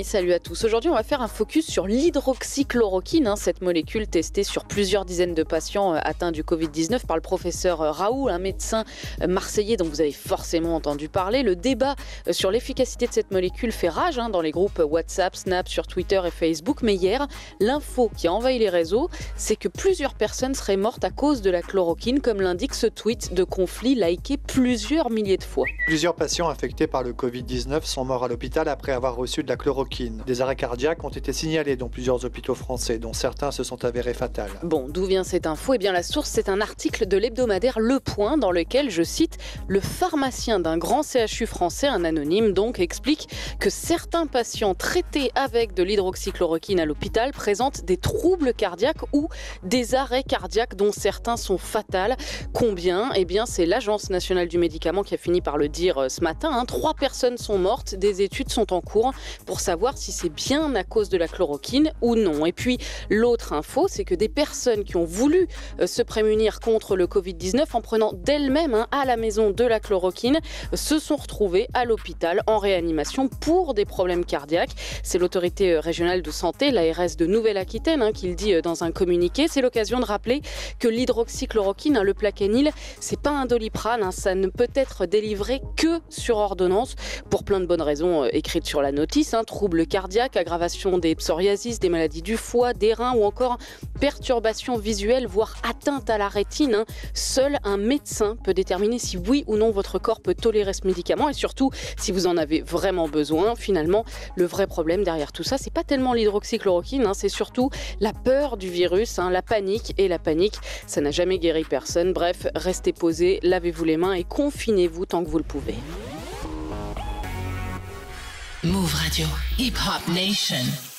Salut à tous. Aujourd'hui, on va faire un focus sur l'hydroxychloroquine, cette molécule testée sur plusieurs dizaines de patients atteints du Covid-19 par le professeur Raoult, un médecin marseillais dont vous avez forcément entendu parler. Le débat sur l'efficacité de cette molécule fait rage dans les groupes WhatsApp, Snap, sur Twitter et Facebook. Mais hier, l'info qui a envahi les réseaux, c'est que plusieurs personnes seraient mortes à cause de la chloroquine, comme l'indique ce tweet de conflit liké plusieurs milliers de fois. Plusieurs patients infectés par le Covid-19 sont morts à l'hôpital après avoir reçu de la chloroquine. Des arrêts cardiaques ont été signalés dans plusieurs hôpitaux français, dont certains se sont avérés fatals. Bon, d'où vient cette info ? Eh bien, la source, c'est un article de l'hebdomadaire Le Point, dans lequel, je cite, le pharmacien d'un grand CHU français, un anonyme donc, explique que certains patients traités avec de l'hydroxychloroquine à l'hôpital présentent des troubles cardiaques ou des arrêts cardiaques dont certains sont fatals. Combien ? Eh bien, c'est l'Agence nationale du médicament qui a fini par le dire ce matin. 3 personnes sont mortes, des études sont en cours pour savoir si c'est bien à cause de la chloroquine ou non. Et puis, l'autre info, c'est que des personnes qui ont voulu se prémunir contre le Covid-19 en prenant d'elles-mêmes à la maison de la chloroquine se sont retrouvées à l'hôpital en réanimation pour des problèmes cardiaques. C'est l'autorité régionale de santé, l'ARS de Nouvelle-Aquitaine, qui le dit dans un communiqué. C'est l'occasion de rappeler que l'hydroxychloroquine, le Plaquenil, c'est pas un Doliprane, ça ne peut être délivré que sur ordonnance pour plein de bonnes raisons écrites sur la notice. Troubles cardiaques, aggravation des psoriasis, des maladies du foie, des reins ou encore perturbations visuelles, voire atteinte à la rétine. Seul un médecin peut déterminer si oui ou non votre corps peut tolérer ce médicament et surtout si vous en avez vraiment besoin. Finalement, le vrai problème derrière tout ça, c'est pas tellement l'hydroxychloroquine, c'est surtout la peur du virus, la panique. Et la panique, ça n'a jamais guéri personne. Bref, restez posés, lavez-vous les mains et confinez-vous tant que vous le pouvez. Move Radio, Hip Hop Nation.